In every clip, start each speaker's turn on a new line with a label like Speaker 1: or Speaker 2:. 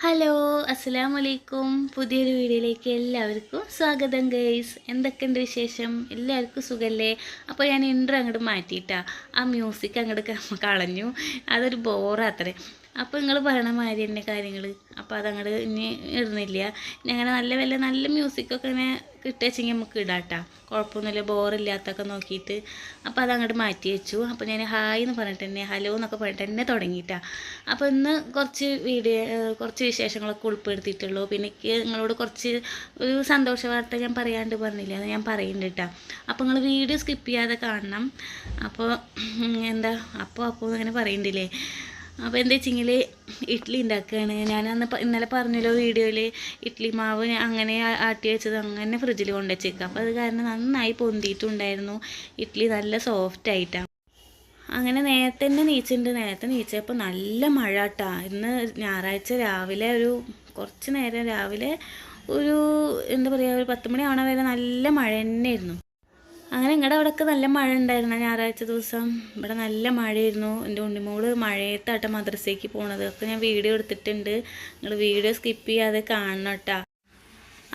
Speaker 1: Hello, അസ്സലാമു അലൈക്കും. പുതിയൊരു വീഡിയോയിലേക്ക് എല്ലാവർക്കും സ്വാഗതം ഗൈസ്. എന്തൊക്കെയുണ്ട് വിശേഷം? എല്ലാവർക്കും സുഖമല്ലേ? അപ്പോൾ ഞാൻ ഇൻട്രോ അങ്ങോട്ട് മാറ്റിയിട്ടാ, ആ മ്യൂസിക് അങ്ങോട്ട് കളഞ്ഞു. അതൊരു ബോറാത്രേ. അപ്പോൾ നിങ്ങൾ പറയണ മാതിരി തന്നെ കാര്യങ്ങൾ. അപ്പോൾ അതങ്ങോട്ട് ഇനി ഇടുന്നില്ല. ഇനി അങ്ങനെ നല്ല മ്യൂസിക്കൊക്കെ ഇങ്ങനെ കിട്ടുകയെങ്കിൽ നമുക്ക് ഇടാട്ടോ. കുഴപ്പമൊന്നുമില്ല, ബോറില്ലാത്തൊക്കെ നോക്കിയിട്ട്. അപ്പോൾ അതങ്ങോട്ട് മാറ്റി വെച്ചു. അപ്പോൾ ഞാൻ ഹായ് എന്ന് പറഞ്ഞിട്ട് തന്നെ, ഹലോ എന്നൊക്കെ പറഞ്ഞിട്ട് തന്നെ തുടങ്ങിയിട്ടാ. അപ്പോൾ ഇന്ന് കുറച്ച് വിശേഷങ്ങളൊക്കെ ഉൾപ്പെടുത്തിയിട്ടുള്ളൂ. പിന്നെ എനിക്ക് നിങ്ങളോട് കുറച്ച് ഒരു സന്തോഷ വാർത്ത ഞാൻ പറയാണ്ട് പറഞ്ഞില്ല, അത് ഞാൻ പറയുന്നുണ്ട് കേട്ടോ. അപ്പോൾ നിങ്ങൾ വീഡിയോ സ്കിപ്പ് ചെയ്യാതെ കാണണം. അപ്പോൾ എന്താ അപ്പോൾ അങ്ങനെ പറയുന്നുണ്ടില്ലേ. അപ്പോൾ എന്താ വെച്ചെങ്കിൽ ഇഡ്ഡലി ഉണ്ടാക്കുകയാണ്. ഞാനന്ന് ഇന്നലെ പറഞ്ഞല്ലോ വീഡിയോയിൽ, ഇഡ്ഡലി മാവ് അങ്ങനെ ആട്ടി വെച്ചത് അങ്ങനെ ഫ്രിഡ്ജിൽ കൊണ്ടുവച്ചേക്കുക. അപ്പോൾ അത് കാരണം നന്നായി പൊന്തിയിട്ടുണ്ടായിരുന്നു. ഇഡ്ഡലി നല്ല സോഫ്റ്റ് ആയിട്ടാണ്. അങ്ങനെ നേരത്തെ തന്നെ നീച്ചിട്ടുണ്ട്. നേരത്തെ നീച്ചപ്പോൾ നല്ല മഴ കേട്ടോ. ഇന്ന് ഞായറാഴ്ച രാവിലെ കുറച്ച് നേരം രാവിലെ എന്താ പറയുക, ഒരു 10 മണി ആവണ വരെ നല്ല മഴ തന്നെയായിരുന്നു. അങ്ങനെ നിങ്ങളുടെ അവിടെയൊക്കെ നല്ല മഴ ഉണ്ടായിരുന്നു ഞായറാഴ്ച ദിവസം? ഇവിടെ നല്ല മഴയായിരുന്നു. എൻ്റെ ഉണ്ണിമോള് മഴയത്താട്ട മദ്രസയ്ക്ക് പോണത്. ഒക്കെ ഞാൻ വീഡിയോ എടുത്തിട്ടുണ്ട്. നിങ്ങൾ വീഡിയോ സ്കിപ്പ് ചെയ്യാതെ കാണണം കേട്ടോ.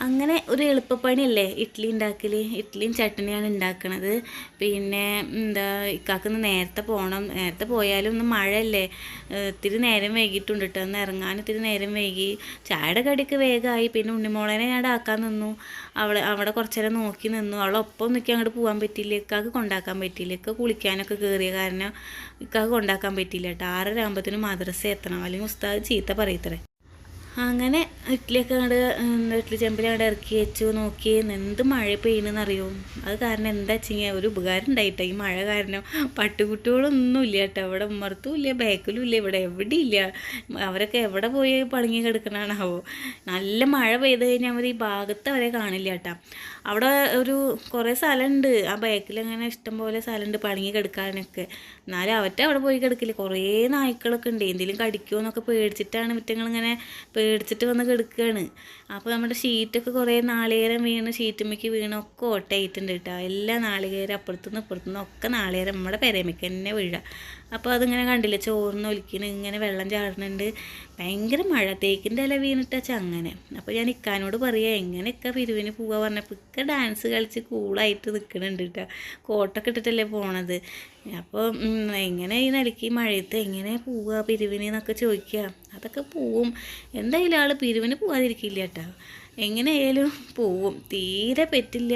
Speaker 1: അങ്ങനെ ഒരു എളുപ്പപ്പണിയല്ലേ ഇഡ്ഡലി ഉണ്ടാക്കൽ. ഇഡ്ഡലിയും ചട്നിയാണ് ഉണ്ടാക്കണത്. പിന്നെ എന്താ, ഇക്കാക്കൊന്ന് നേരത്തെ പോകണം. നേരത്തെ പോയാലും ഒന്ന് മഴയല്ലേ, ഇത്തിരി നേരം വൈകിട്ടുണ്ട് കേട്ടോ. ഒന്ന് ഇറങ്ങാൻ ഇത്തിരി നേരം വൈകി. ചായയുടെ കടിക്ക് വേഗമായി. പിന്നെ ഉണ്ണിമോളേനെ ഞാൻ ആക്കാൻ നിന്നു. അവിടെ കുറച്ച് നേരം നോക്കി നിന്നു. അവളൊപ്പം നിൽക്കി അങ്ങോട്ട് പോകാൻ പറ്റിയില്ല. ഇക്കാക്ക് കൊണ്ടാക്കാൻ പറ്റിയില്ല. ഇക്ക കുളിക്കാനൊക്കെ കയറിയ കാരണം ഇക്കാക്ക് കൊണ്ടാക്കാൻ പറ്റിയില്ല കേട്ടോ. 6:30 ആകുമ്പോഴത്തേനും മദ്രസ എത്തണം, അല്ലെങ്കിൽ ഉസ്താദ് ചീത്ത പറയത്തറേ. അങ്ങനെ ഇഡ്ഡലിയൊക്കെ ഇഡ്ഡലി ചെമ്പിൽ അങ്ങോട്ട് ഇറക്കി വെച്ചു. നോക്കി എന്ത് മഴ പെയ്യണമെന്നറിയോ. അത് കാരണം എന്താ വെച്ചാൽ ഒരു ഉപകാരം ഉണ്ടായിട്ടോ ഈ മഴ കാരണം. പട്ടുകുട്ടികളൊന്നും ഇല്ല കേട്ടോ. ഇവിടെ ഉമ്മർത്തും ഇല്ല, ബാക്കിലും ഇല്ല, ഇവിടെ എവിടെയില്ല. അവരൊക്കെ എവിടെ പോയി പടുങ്ങി കിടക്കണാണാവോ. നല്ല മഴ പെയ്ത് കഴിഞ്ഞാൽ അവർ ഈ ഭാഗത്ത് അവരെ കാണില്ല കേട്ടോ. അവിടെ കുറേ സ്ഥലമുണ്ട്. ആ ബാക്കിൽ അങ്ങനെ ഇഷ്ടംപോലെ സ്ഥലമുണ്ട് പടുങ്ങി കിടക്കാനൊക്കെ. എന്നാലും അവിടെ പോയി കിടക്കില്ല. കുറേ നായ്ക്കളൊക്കെ ഉണ്ട്. എന്തെങ്കിലും കടിക്കുമോ എന്നൊക്കെ പേടിച്ചിട്ടാണ് ഇവറ്റിങ്ങളിങ്ങനെ പേടിച്ചിട്ട് വന്ന് കിടക്കുകയാണ്. അപ്പോൾ നമ്മുടെ ഷീറ്റൊക്കെ കുറേ നാളികേരം വീണ് ഷീറ്റുമ്മയ്ക്ക് വീണൊക്കെ ഓട്ടയായിട്ടുണ്ട് കേട്ടോ. എല്ലാ നാളികേരം അപ്പുറത്തുനിന്ന് ഇപ്പുറത്തുനിന്ന് ഒക്കെ നാളികേരം നമ്മുടെ പെരേമയ്ക്ക് തന്നെ വീഴുക. അപ്പോൾ അതിങ്ങനെ കണ്ടില്ലേ, ചോറിന് ഒലിക്കുന്ന ഇങ്ങനെ വെള്ളം ചാടുന്നുണ്ട്. ഭയങ്കര മഴ, തേക്കിൻ്റെ ഇല വീണിട്ടാച്ചാൽ അങ്ങനെ. അപ്പോൾ ഞാൻ ഇക്കാനോട് പറയുക, എങ്ങനെയൊക്കെ പിരിവിന് പോവുക പറഞ്ഞപ്പോൾ ഇക്ക ഡാൻസ് കളിച്ച് കൂളായിട്ട് നിൽക്കുന്നുണ്ട് കേട്ടോ. കോട്ടൊക്കെ ഇട്ടിട്ടല്ലേ പോണത്. അപ്പോൾ എങ്ങനെ ഈ നിലയ്ക്ക് മഴയത്ത് എങ്ങനെ പോവുക പിരിവിന് എന്നൊക്കെ ചോദിക്കുക. അതൊക്കെ പോവും. എന്തായാലും ആൾ പിരിവിന് പോകാതിരിക്കില്ല കേട്ടോ. എങ്ങനെയായാലും പോവും. തീരെ പറ്റില്ല,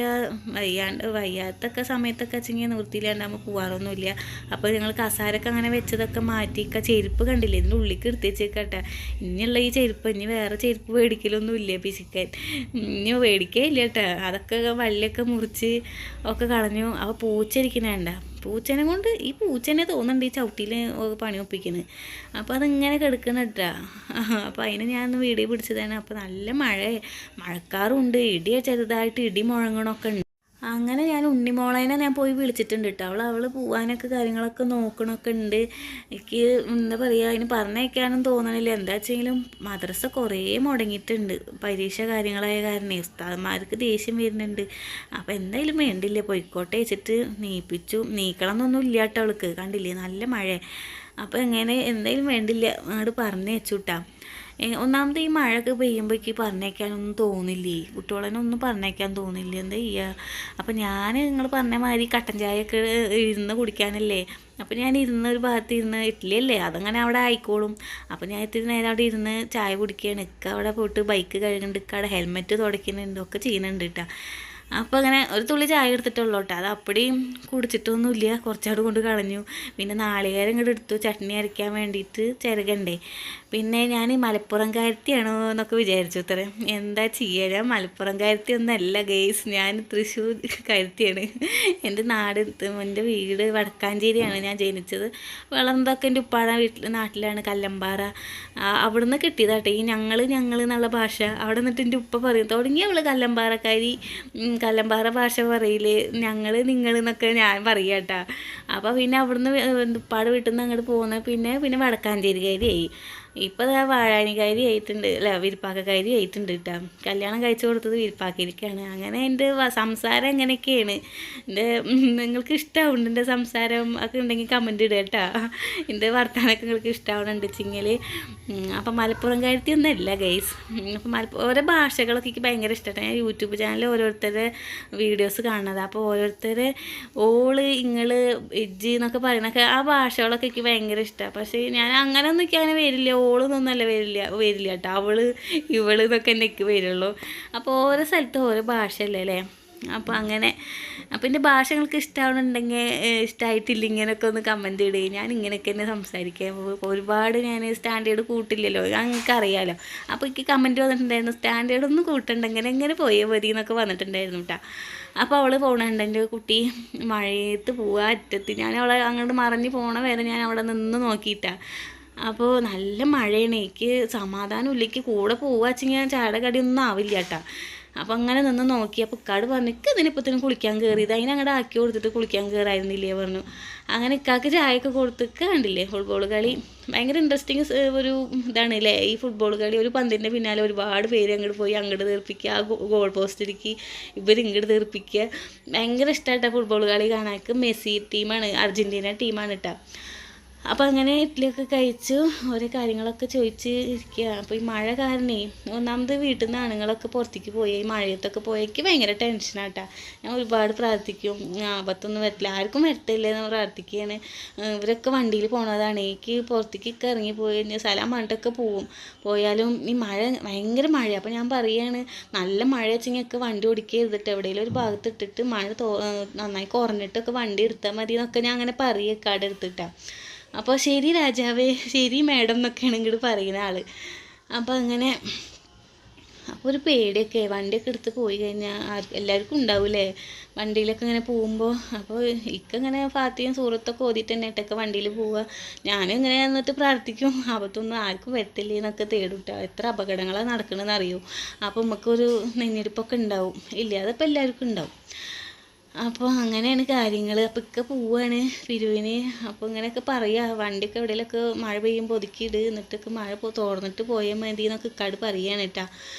Speaker 1: വയ്യാത്തൊക്കെ സമയത്തൊക്കെ വെച്ചെങ്കിൽ നിവൃത്തിയില്ലാണ്ടാകുമ്പോൾ പോകാറൊന്നുമില്ല. അപ്പോൾ ഞങ്ങൾ കസാരൊക്കെ അങ്ങനെ വെച്ചതൊക്കെ മാറ്റിയൊക്കെ ചെരുപ്പ് കണ്ടില്ലേ ഇതിൻ്റെ ഉള്ളിലേക്ക് എടുത്ത് വെച്ചേക്കട്ടെ. ഇനിയുള്ള ഈ ചെരുപ്പ് ഇനി വേറെ ചെരുപ്പ് മേടിക്കലൊന്നുമില്ല പിശിക്കാൻ. ഇനി മേടിക്കുകയില്ല കേട്ടോ. അതൊക്കെ വള്ളിയൊക്കെ മുറിച്ച് ഒക്കെ കളഞ്ഞു. അപ്പോൾ പൂച്ചരിക്കണേണ്ട, പൂച്ചനെ കൊണ്ട് ഈ പൂച്ചനെ തോന്നുന്നുണ്ട് ഈ ചവിട്ടിയിൽ പണി ഒപ്പിക്കുന്നത്. അപ്പോൾ അതിങ്ങനെ കിടക്കണം കേട്ടോ. അപ്പോൾ അതിന് ഞാനൊന്ന് വീഡിയോ പിടിച്ചതാണ്. അപ്പോൾ നല്ല മഴക്കാറുണ്ട്, ചെറുതായിട്ട് ഇടി മുഴങ്ങണമൊക്കെ ഉണ്ട്. അങ്ങനെ ഞാൻ ഉണ്ണിമോളേനെ ഞാൻ പോയി വിളിച്ചിട്ടുണ്ട് കേട്ടോ. അവൾ പോകാനൊക്കെ കാര്യങ്ങളൊക്കെ നോക്കണമൊക്കെ ഉണ്ട്. എനിക്ക് എന്താ പറയുക, അതിന് പറഞ്ഞേക്കാനും തോന്നണില്ല. എന്താ വെച്ചെങ്കിലും മദ്രസ കുറേ മുടങ്ങിയിട്ടുണ്ട്. പരീക്ഷ കാര്യങ്ങളായ കാരണം ഉസ്താദന്മാർക്ക് ദേഷ്യം വരുന്നുണ്ട്. അപ്പോൾ എന്തായാലും വേണ്ടില്ല, പോയിക്കോട്ടെ വെച്ചിട്ട് നീക്കണം എന്നൊന്നും ഇല്ല കേട്ടോ. അവൾക്ക് കണ്ടില്ലേ നല്ല മഴ. അപ്പോൾ എന്തായാലും വേണ്ടില്ല അങ്ങോട്ട് പറഞ്ഞു വെച്ചുട്ടാ. ഒന്നാമത് ഈ മഴയൊക്കെ പെയ്യുമ്പോഴേക്ക് പറഞ്ഞേക്കാനൊന്നും തോന്നില്ലേ, കുട്ടികളെന്നൊന്നും പറഞ്ഞേക്കാൻ തോന്നില്ല. എന്താ ചെയ്യുക. അപ്പോൾ ഞാൻ നിങ്ങൾ പറഞ്ഞ മാതിരി കട്ടൻ ചായയൊക്കെ ഇരുന്ന് കുടിക്കാനല്ലേ. അപ്പോൾ ഞാൻ ഒരു ഭാഗത്ത് ഇരുന്ന് ഇഡ്ഡലി അല്ലേ അതങ്ങനെ അവിടെ ആയിക്കോളും. അപ്പോൾ ഞാൻ ഇത്തിരി നേരം അവിടെ ഇരുന്ന് ചായ കുടിക്കുകയാണ്. ഇക്ക അവിടെ പോയിട്ട് ബൈക്ക് കഴുകുന്നുണ്ട്, ഇക്ക അവിടെ ഹെൽമെറ്റ് തുടയ്ക്കുന്നുണ്ട്, ഒക്കെ ചെയ്യുന്നുണ്ട് കേട്ടോ. അപ്പോൾ അങ്ങനെ ഒരു തുള്ളി ചായ എടുത്തിട്ടുള്ളൂ കേട്ടോ. അത് അപ്പടിയും കുടിച്ചിട്ടൊന്നുമില്ല, കുറച്ചവിടെ കൊണ്ട് കളഞ്ഞു. പിന്നെ നാളികേരം ഇങ്ങോട്ട് എടുത്തു ചട്നി അരയ്ക്കാൻ വേണ്ടിയിട്ട് ചിരകണ്ടേ. പിന്നെ ഞാൻ മലപ്പുറംകാരത്തിയാണോ എന്നൊക്കെ വിചാരിച്ചു. ഇത്രയും എന്താ ചെയ്യുക, ഞാൻ മലപ്പുറംകാരത്തി ഒന്നല്ല ഗെയ്സ്, ഞാൻ തൃശ്ശൂർ കാരത്തിയാണ്. എൻ്റെ വീട് വടക്കാഞ്ചേരിയാണ് ഞാൻ ജനിച്ചത്. വളർന്നതൊക്കെ എൻ്റെ ഉപ്പാട നാട്ടിലാണ്, കല്ലമ്പാറ. അവിടുന്ന് കിട്ടിയതാട്ടെ ഈ ഞങ്ങൾ എന്നുള്ള ഭാഷ. അവിടെ നിന്നിട്ട് എൻ്റെ ഉപ്പ പറയും, തുടങ്ങി അവൾ കല്ലമ്പാറക്കാരി, കല്ലമ്പാറ ഭാഷ പറയില്ലേ, നിങ്ങൾ എന്നൊക്കെ ഞാൻ പറയുക കേട്ടോ. അപ്പോൾ പിന്നെ അവിടുന്ന് ഉപ്പാട് വീട്ടിൽ നിന്ന് അങ്ങോട്ട് പോകുന്ന പിന്നെ വടക്കാഞ്ചേരിക്കാരിയായി. ഇപ്പോൾ വാഴാനിക്കാരി ആയിട്ടുണ്ട്, അല്ല വിരിപ്പാക്കക്കാരി ആയിട്ടുണ്ട് കേട്ടോ. കല്യാണം കഴിച്ചു കൊടുത്തത് വിരിപ്പാക്കിയിരിക്കുകയാണ്. അങ്ങനെ എൻ്റെ സംസാരം എങ്ങനെയൊക്കെയാണ്. നിങ്ങൾക്ക് ഇഷ്ടമാവുന്നുണ്ട് എൻ്റെ സംസാരം ഒക്കെ ഉണ്ടെങ്കിൽ കമൻറ്റ് ഇടുക കേട്ടോ. എൻ്റെ വർത്തമാനമൊക്കെ നിങ്ങൾക്ക് ഇഷ്ടമാവുന്നുണ്ട് വെച്ചെങ്കിൽ. അപ്പം മലപ്പുറം കാര്യത്തിയൊന്നുമല്ല ഗൈസ്. അപ്പം ഓരോ ഭാഷകളൊക്കെ എനിക്ക് ഭയങ്കര ഇഷ്ടമാണ്. ഞാൻ യൂട്യൂബ് ചാനലിൽ ഓരോരുത്തരുടെ വീഡിയോസ് കാണുന്നത്. അപ്പോൾ ഓരോരുത്തർ ഓള് ഇങ്ങള് ഇജ്ജ് എന്നൊക്കെ പറയണൊക്കെ ആ ഭാഷകളൊക്കെ എനിക്ക് ഭയങ്കര ഇഷ്ടമാണ്. പക്ഷേ ഞാൻ അങ്ങനെയൊന്നും എനിക്ക് അങ്ങനെ വരില്ല. ഓളെന്നൊന്നല്ല വരില്ല കേട്ടോ. ഇവള് എന്നൊക്കെ എനിക്ക് വരുള്ളൂ. അപ്പോൾ ഓരോ സ്ഥലത്തും ഓരോ ഭാഷയല്ലേ അല്ലേ. അപ്പോൾ അങ്ങനെ അപ്പോൾ എൻ്റെ ഭാഷ നിങ്ങൾക്ക് ഇഷ്ടമാവുന്നുണ്ടെങ്കിൽ ഇഷ്ടമായിട്ടില്ല ഇങ്ങനെയൊക്കെ ഒന്ന് കമൻറ്റ് ഇടുകയും. ഞാൻ ഇങ്ങനെയൊക്കെ തന്നെ സംസാരിക്കാം. ഒരുപാട് ഞാൻ സ്റ്റാൻഡേർഡ് കൂട്ടില്ലല്ലോ, ഞങ്ങൾക്ക് അറിയാമല്ലോ. അപ്പോൾ എനിക്ക് കമൻറ്റ് വന്നിട്ടുണ്ടായിരുന്നു, സ്റ്റാൻഡേർഡ് ഒന്നും കൂട്ടണ്ടെങ്കിൽ എങ്ങനെ പോയാൽ മതി എന്നൊക്കെ വന്നിട്ടുണ്ടായിരുന്നു കേട്ടോ. അപ്പോൾ അവൾ പോകണുണ്ട്, എൻ്റെ കുട്ടി മഴയത്ത് പോവുക അറ്റത്ത്. ഞാൻ അവളെ അങ്ങോട്ട് മറിഞ്ഞ് പോകണ വരെ ഞാൻ അവിടെ നിന്ന് നോക്കിയിട്ടാണ്. അപ്പോൾ നല്ല മഴയാണ്. എനിക്ക് സമാധാനമില്ല. എനിക്ക് കൂടെ പോവുക വെച്ചെങ്കിൽ ചാടകടിയൊന്നും ആവില്ല കേട്ടോ. അപ്പോൾ അങ്ങനെ നിന്ന് നോക്കി. അപ്പോൾ ഇക്കാട് പറഞ്ഞു, ഇക്ക ഇതിനിപ്പത്തിന് കുളിക്കാൻ കയറിയത്, അതിനങ്ങോട്ട് ആക്കി കൊടുത്തിട്ട് കുളിക്കാൻ കയറായിരുന്നില്ലേ പറഞ്ഞു. അങ്ങനെ ഇക്കാക്ക് ചായയൊക്കെ കൊടുത്തിട്ട് കണ്ടില്ലേ. ഫുട്ബോൾ കളി ഭയങ്കര ഇൻട്രസ്റ്റിങ് ഒരു ഇതാണ് അല്ലേ ഈ ഫുട്ബോൾ കളി. ഒരു പന്തിൻ്റെ പിന്നാലെ ഒരുപാട് പേര് അങ്ങോട്ട് പോയി അങ്ങോട്ട് തീർപ്പിക്കുക, ആ ഗോൾ പോസ്റ്റിലേക്ക് ഇവർ ഇങ്ങോട്ട് തീർപ്പിക്കുക. ഭയങ്കര ഇഷ്ടമായിട്ടാണ് ഫുട്ബോൾ കളി കാണാൻ. മെസ്സി ടീമാണ്, അർജൻറ്റീന ടീമാണ് കേട്ടോ. അപ്പോൾ അങ്ങനെ ഇഡ്ഡലിയൊക്കെ കഴിച്ചു ഓരോ കാര്യങ്ങളൊക്കെ ചോദിച്ച് ഇരിക്കുക. അപ്പോൾ ഈ മഴ കാരണേ ഒന്നാമത് വീട്ടിൽ നിന്ന് ആണുങ്ങളൊക്കെ പുറത്തേക്ക് പോയി ഈ മഴയത്തൊക്കെ പോയേക്ക് ഭയങ്കര ടെൻഷനാട്ടാ. ഞാൻ ഒരുപാട് പ്രാർത്ഥിക്കും, ആപത്തൊന്നും വരത്തില്ല, ആർക്കും വരത്തില്ല എന്ന് പ്രാർത്ഥിക്കുകയാണ്. ഇവരൊക്കെ വണ്ടിയിൽ പോണതാണ്. എനിക്ക് പുറത്തേക്കൊക്കെ ഇറങ്ങിപ്പോയി കഴിഞ്ഞാൽ സ്ഥലം പറഞ്ഞിട്ടൊക്കെ പോയാലും ഈ മഴ ഭയങ്കര മഴ. അപ്പോൾ ഞാൻ പറയുകയാണ്, നല്ല മഴ വെച്ചെങ്കിലൊക്കെ വണ്ടി ഓടിക്കരുതിട്ട് എവിടെയെങ്കിലും ഒരു ഭാഗത്ത് ഇട്ടിട്ട് മഴ നന്നായി കുറഞ്ഞിട്ടൊക്കെ വണ്ടി എടുത്താൽ മതി എന്നൊക്കെ ഞാൻ അങ്ങനെ പറയുക അവിടെ എടുത്തിട്ടാണ്. അപ്പോൾ ശരി രാജാവേ, ശരി മാഡം എന്നൊക്കെയാണ് ഇങ്ങോട്ട് പറയുന്ന ആൾ. അപ്പോൾ അങ്ങനെ അപ്പോൾ ഒരു പേടിയൊക്കെ വണ്ടിയൊക്കെ എടുത്ത് പോയി കഴിഞ്ഞാൽ എല്ലാവർക്കും ഉണ്ടാവില്ലേ വണ്ടിയിലൊക്കെ ഇങ്ങനെ പോകുമ്പോൾ. അപ്പോൾ ഇങ്ങനെ ഫാത്തിയും സൂറത്തൊക്കെ ഓതിയിട്ട് തന്നെ ഇട്ടൊക്കെ വണ്ടിയിൽ പോവുക. ഞാനും ഇങ്ങനെ എന്നിട്ട് പ്രാർത്ഥിക്കും, ആപത്തൊന്നും ആർക്കും വരത്തില്ലേ എന്നൊക്കെ തേടിട്ടാ. എത്ര അപകടങ്ങളാണ് നടക്കണമെന്ന് അറിയൂ. അപ്പോൾ നമുക്കൊരു നെഞ്ഞെടുപ്പൊക്കെ ഉണ്ടാവും, ഇല്ലാതെ ഇപ്പോൾ എല്ലാവർക്കും ഉണ്ടാവും. അപ്പോൾ അങ്ങനെയാണ് കാര്യങ്ങൾ. അപ്പോൾ ഇക്ക പോവുകയാണ് പിരിവിന്. അപ്പോൾ ഇങ്ങനെയൊക്കെ പറയുക, വണ്ടിയൊക്കെ എവിടെയെങ്കിലൊക്കെ മഴ പെയ്യുമ്പോൾ ഒതുക്കിയിട്, എന്നിട്ടൊക്കെ മഴ തോർന്നിട്ട് പോയാൽ മതി എന്നൊക്കെ ഇക്കാട് പറയുകയാണ് കേട്ടോ.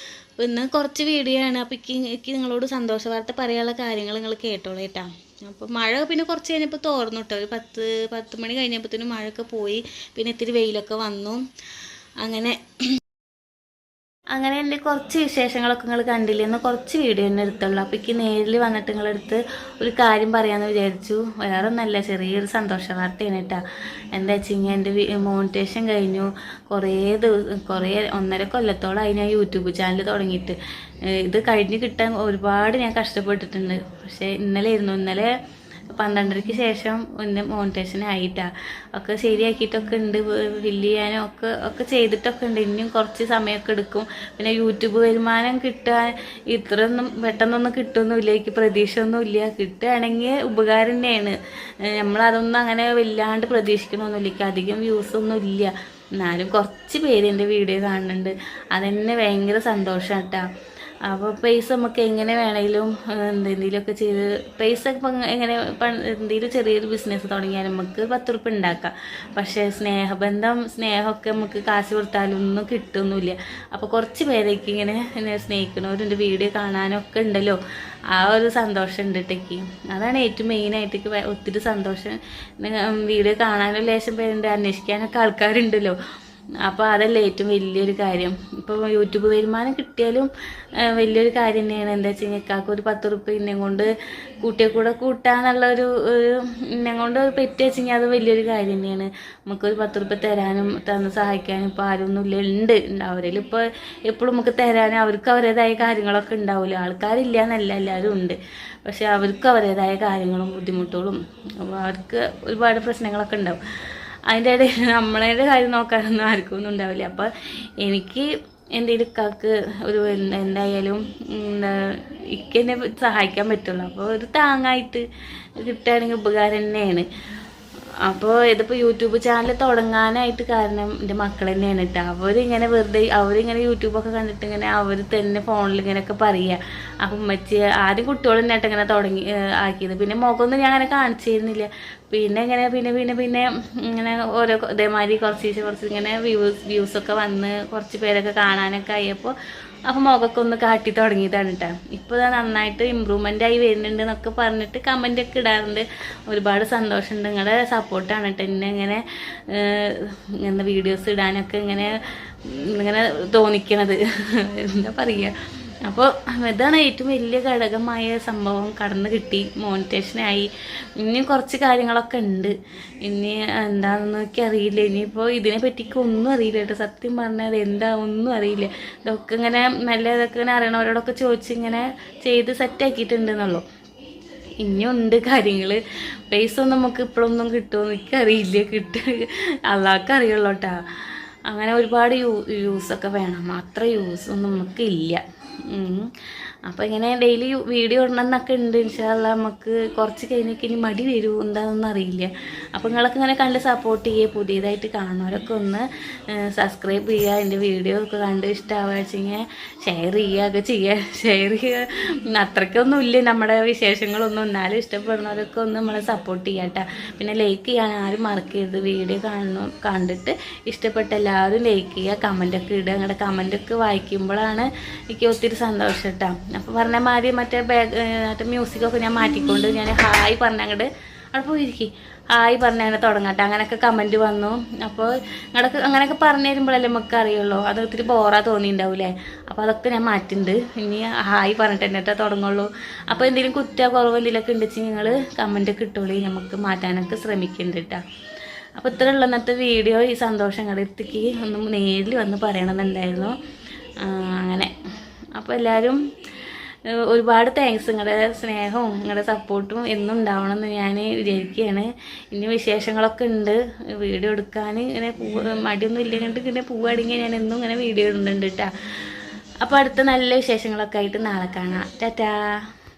Speaker 1: അപ്പോൾ ഇന്ന് കുറച്ച് വീഡിയോ ആണ്. അപ്പോൾ എനിക്ക് നിങ്ങളോട് സന്തോഷ വാർത്ത പറയാനുള്ള കാര്യങ്ങൾ നിങ്ങൾ കേട്ടോളൂ കേട്ടോ. അപ്പോൾ മഴ പിന്നെ കുറച്ച് കഴിഞ്ഞപ്പോൾ തോർന്നു കേട്ടോ. ഒരു 10 മണി കഴിഞ്ഞപ്പോഴത്തേനും മഴയൊക്കെ പോയി. പിന്നെ ഇത്തിരി വെയിലൊക്കെ വന്നു. അങ്ങനെ എൻ്റെ കുറച്ച് വിശേഷങ്ങളൊക്കെ നിങ്ങൾ കണ്ടില്ലെന്ന് കുറച്ച് വീഡിയോ തന്നെ എടുത്തുള്ളൂ. അപ്പോൾ എനിക്ക് നേരിൽ വന്നിട്ട് നിങ്ങളടുത്ത് ഒരു കാര്യം പറയാമെന്ന് വിചാരിച്ചു. വേറെ ഒന്നല്ല, ചെറിയൊരു സന്തോഷ വാർത്തയാണ് കേട്ടോ. എന്താ വെച്ച് കഴിഞ്ഞാൽ എൻ്റെ മോണിറ്റേഷൻ കഴിഞ്ഞു. കുറേ 1.5 കൊല്ലത്തോളമായി ഞാൻ യൂട്യൂബ് ചാനൽ തുടങ്ങിയിട്ട്. ഇത് കഴിഞ്ഞ് കിട്ടാൻ ഒരുപാട് ഞാൻ കഷ്ടപ്പെട്ടിട്ടുണ്ട്. പക്ഷേ ഇന്നലെ 12:30-ക്ക് ശേഷം ഒന്ന് മോണിറ്റേഷൻ ആയിട്ടാണ്. ഒക്കെ ശരിയാക്കിയിട്ടൊക്കെ ഉണ്ട്, ഫില്ല് ചെയ്യാനും ഒക്കെ ചെയ്തിട്ടൊക്കെ ഉണ്ട്. ഇനിയും കുറച്ച് സമയമൊക്കെ എടുക്കും. പിന്നെ യൂട്യൂബ് വരുമാനം കിട്ടാൻ ഇത്രയൊന്നും പെട്ടെന്നൊന്നും കിട്ടുമൊന്നുമില്ല, എനിക്ക് പ്രതീക്ഷ ഒന്നുമില്ല. കിട്ടുകയാണെങ്കിൽ ഉപകാരം തന്നെയാണ്. നമ്മളതൊന്നും അങ്ങനെ വല്ലാണ്ട് പ്രതീക്ഷിക്കണമൊന്നുമില്ല. എനിക്ക് അധികം വ്യൂസൊന്നും ഇല്ല, എന്നാലും കുറച്ച് പേര് എൻ്റെ വീഡിയോ കാണുന്നുണ്ട്. അതെന്നെ ഭയങ്കര സന്തോഷം കേട്ടോ. അപ്പോൾ പൈസ നമുക്ക് എങ്ങനെ വേണമെങ്കിലും എന്തെങ്കിലുമൊക്കെ ചെയ്ത് പൈസ ഇപ്പം എങ്ങനെ എന്തെങ്കിലും ചെറിയൊരു ബിസിനസ് തുടങ്ങിയാൽ നമുക്ക് 10 ഉറുപ്പ്യ ഉണ്ടാക്കാം. പക്ഷേ സ്നേഹമൊക്കെ നമുക്ക് കാശ് കൊടുത്താലൊന്നും കിട്ടുമൊന്നുമില്ല. അപ്പോൾ കുറച്ച് പേരേക്ക് ഇങ്ങനെ സ്നേഹിക്കണവരുണ്ട്, വീഡിയോ കാണാനൊക്കെ ഉണ്ടല്ലോ. ആ ഒരു സന്തോഷം ഉണ്ട് കേട്ടേക്ക്. അതാണ് ഏറ്റവും മെയിനായിട്ട് ഒത്തിരി സന്തോഷം. വീഡിയോ കാണാനും ലേശം പേരുണ്ട്, അന്വേഷിക്കാനൊക്കെ ആൾക്കാരുണ്ടല്ലോ. അപ്പോൾ അതല്ലേ ഏറ്റവും വലിയൊരു കാര്യം. ഇപ്പോൾ യൂട്യൂബ് വരുമാനം കിട്ടിയാലും വലിയൊരു കാര്യം തന്നെയാണ്. എന്താ വെച്ച് കഴിഞ്ഞാൽ ഇക്കാക്ക് ഒരു 10 ഉറുപ്പ്യ ഇന്നെ കൊണ്ട് കൂട്ടാന്നുള്ള ഒരു ഇന്നെ കൊണ്ട് പെറ്റി വെച്ച് കഴിഞ്ഞാൽ അത് വലിയൊരു കാര്യം തന്നെയാണ്. നമുക്കൊരു 10 ഉറുപ്പ്യ തരാനും തന്ന് സഹായിക്കാനും ഇപ്പോൾ ആരൊന്നുമില്ല, ഉണ്ട് അവരിൽ ഇപ്പോൾ എപ്പോഴും നമുക്ക് തരാനും അവർക്ക് അവരുടേതായ കാര്യങ്ങളൊക്കെ ഉണ്ടാവില്ല. ആൾക്കാരില്ല എന്നല്ല, എല്ലാവരും ഉണ്ട്. പക്ഷെ അവർക്ക് അവരുടേതായ കാര്യങ്ങളും ബുദ്ധിമുട്ടുകളും അവർക്ക് ഒരുപാട് പ്രശ്നങ്ങളൊക്കെ ഉണ്ടാവും. അതിൻ്റെ ഇടയിൽ നമ്മളെ കാര്യം നോക്കാനൊന്നും ആർക്കും ഒന്നും ഉണ്ടാവില്ല. അപ്പോൾ എനിക്ക് എന്തെങ്കിലും ഇക്കാക്ക് ഒരു എന്തായാലും ഇക്കെന്നെ സഹായിക്കാൻ പറ്റുള്ളൂ. അപ്പോൾ ഒരു താങ്ങായിട്ട് കിട്ടുകയാണെങ്കിൽ ഉപകാരം തന്നെയാണ്. അപ്പോൾ ഇതിപ്പോൾ യൂട്യൂബ് ചാനൽ തുടങ്ങാനായിട്ട് കാരണം എൻ്റെ മക്കൾ തന്നെയാണ് കേട്ടോ. അവരിങ്ങനെ യൂട്യൂബൊക്കെ കണ്ടിട്ട് ഇങ്ങനെ അവർ തന്നെ ഫോണിൽ ഇങ്ങനെയൊക്കെ പറയുക. അപ്പം ആദ്യം കുട്ടികൾ തന്നെയായിട്ട് ഇങ്ങനെ ആക്കിയത്. പിന്നെ മുഖമൊന്നും ഞാൻ അങ്ങനെ കാണിച്ചിരുന്നില്ല. പിന്നെ ഇങ്ങനെ പിന്നെ ഇങ്ങനെ ഓരോ ഇതേമാതിരി കുറച്ച് ഇങ്ങനെ വ്യൂസൊക്കെ വന്ന് കുറച്ച് പേരൊക്കെ കാണാനൊക്കെ ആയപ്പോൾ അപ്പോൾ മുഖമൊക്കെ ഒന്ന് കാട്ടി തുടങ്ങിയതാണ് കേട്ടോ. ഇപ്പോൾ നന്നായിട്ട് ഇമ്പ്രൂവ്മെൻ്റ് ആയി വരുന്നുണ്ട് എന്നൊക്കെ പറഞ്ഞിട്ട് കമൻ്റൊക്കെ ഇടാറുണ്ട്. ഒരുപാട് സന്തോഷമുണ്ട്. നിങ്ങളുടെ സപ്പോർട്ടാണ് കേട്ടോ എന്നെ ഇങ്ങനെ വീഡിയോസ് ഇടാനൊക്കെ ഇങ്ങനെ തോന്നിക്കണത് എന്താ പറയുക. അപ്പോൾ ഇതാണ് ഏറ്റവും വലിയ ഘടകമായ സംഭവം. കടന്ന് കിട്ടി, മോണിറ്റേഷനായി. ഇനിയും കുറച്ച് കാര്യങ്ങളൊക്കെ ഉണ്ട്. ഇനി എന്താണെന്ന് എനിക്കറിയില്ല. ഇനിയിപ്പോൾ ഇതിനെ പറ്റിക്ക് ഒന്നും അറിയില്ല കേട്ടോ. സത്യം പറഞ്ഞാൽ എന്താ ഒന്നും അറിയില്ല. ഇതൊക്കെ ഇങ്ങനെ നല്ല ഇതൊക്കെ ഇങ്ങനെ അറിയണവരോടൊക്കെ ചോദിച്ച് ഇങ്ങനെ ചെയ്ത് സെറ്റാക്കിയിട്ടുണ്ടെന്നുള്ളൂ. ഇനിയുണ്ട് കാര്യങ്ങൾ. പൈസ ഒന്നും നമുക്ക് ഇപ്പോഴൊന്നും കിട്ടുമെന്ന് എനിക്കറിയില്ല. അള്ളാഹ്ക്ക് അറിയുള്ളൂ കേട്ടോ. അങ്ങനെ ഒരുപാട് യൂസൊക്കെ വേണം. അത്ര യൂസൊന്നും നമുക്കില്ല. അപ്പോൾ ഇങ്ങനെ ഡെയിലി വീഡിയോ ഇടണമെന്നൊക്കെ ഉണ്ട്. ഇൻഷാല്ലാ നമുക്ക് കുറച്ച് കഴിഞ്ഞൊക്കെ ഇനി മടി വരും, എന്താണെന്നൊന്നും അറിയില്ല. അപ്പോൾ നിങ്ങളൊക്കെ ഇങ്ങനെ കണ്ട് സപ്പോർട്ട് ചെയ്യുക. പുതിയതായിട്ട് കാണുന്നവരൊക്കെ ഒന്ന് സബ്സ്ക്രൈബ് ചെയ്യുക. എൻ്റെ വീഡിയോ ഒക്കെ കണ്ട് ഇഷ്ടമാവുക വെച്ചെങ്കിൽ ഷെയർ ചെയ്യുക. അത്രയ്ക്കൊന്നും ഇല്ല നമ്മുടെ വിശേഷങ്ങളൊന്നും. എന്നാലും ഇഷ്ടപ്പെടുന്നവരൊക്കെ ഒന്ന് നമ്മളെ സപ്പോർട്ട് ചെയ്യാം കേട്ടോ. പിന്നെ ലൈക്ക് ചെയ്യാൻ ആരും മറക്കരുത്. വീഡിയോ കണ്ടിട്ട് ഇഷ്ടപ്പെട്ട എല്ലാവരും ലൈക്ക് ചെയ്യുക, കമൻറ്റൊക്കെ ഇടുക. നിങ്ങളുടെ കമൻറ്റൊക്കെ വായിക്കുമ്പോഴാണ് എനിക്ക് ഒത്തിരി സന്തോഷം കേട്ടോ. അപ്പോൾ പറഞ്ഞ മാതിരി മറ്റേ മ്യൂസിക്കൊക്കെ ഞാൻ മാറ്റിക്കൊണ്ട് ഞാൻ ഹായ് പറഞ്ഞങ്ങോട്ട് അവിടെ പോയിരിക്കും. ഹായ് പറഞ്ഞങ്ങനെ തുടങ്ങട്ടെ. അങ്ങനെയൊക്കെ കമൻറ്റ് വന്നു. അപ്പോൾ നിങ്ങളൊക്കെ അങ്ങനെയൊക്കെ പറഞ്ഞു തരുമ്പോഴല്ലേ നമുക്ക് അറിയുള്ളൂ. അത് ഒത്തിരി ബോറാ തോന്നിയിട്ടുണ്ടാവില്ലേ. അപ്പോൾ അതൊക്കെ ഞാൻ മാറ്റുന്നുണ്ട്. ഇനി ഹായ് പറഞ്ഞിട്ട് എന്നിട്ടേ തുടങ്ങുള്ളൂ. അപ്പോൾ എന്തെങ്കിലും കുറവ് എന്തെങ്കിലുമൊക്കെ ഉണ്ടെങ്കിൽ നിങ്ങൾ കമൻറ്റൊക്കെ ഇട്ടോളൂ. നമുക്ക് മാറ്റാനൊക്കെ ശ്രമിക്കുന്നുണ്ട് കേട്ടോ. അപ്പോൾ ഇത്ര ഉള്ള ഇന്നത്തെ വീഡിയോ. ഈ സന്തോഷം കടത്തേക്ക് ഒന്ന് നേരിൽ വന്ന് പറയണമെന്നുണ്ടായിരുന്നു. അങ്ങനെ അപ്പോൾ എല്ലാവരും ഒരുപാട് താങ്ക്സ്. നിങ്ങളുടെ സ്നേഹവും നിങ്ങളുടെ സപ്പോർട്ടും എന്നും ഉണ്ടാവണമെന്ന് ഞാൻ വിചാരിക്കുകയാണ്. ഇനി വിശേഷങ്ങളൊക്കെ ഉണ്ട്. വീഡിയോ എടുക്കാൻ ഇങ്ങനെ മടിയൊന്നും ഇല്ലെങ്കിൽ ഇങ്ങനെ പോവുകയാണെങ്കിൽ ഞാൻ എന്നും ഇങ്ങനെ വീഡിയോ ഇടുന്നുണ്ട് കേട്ടോ. അപ്പോൾ അടുത്ത നല്ല വിശേഷങ്ങളൊക്കെ ആയിട്ട് നാളെ കാണാം. ടാറ്റാ.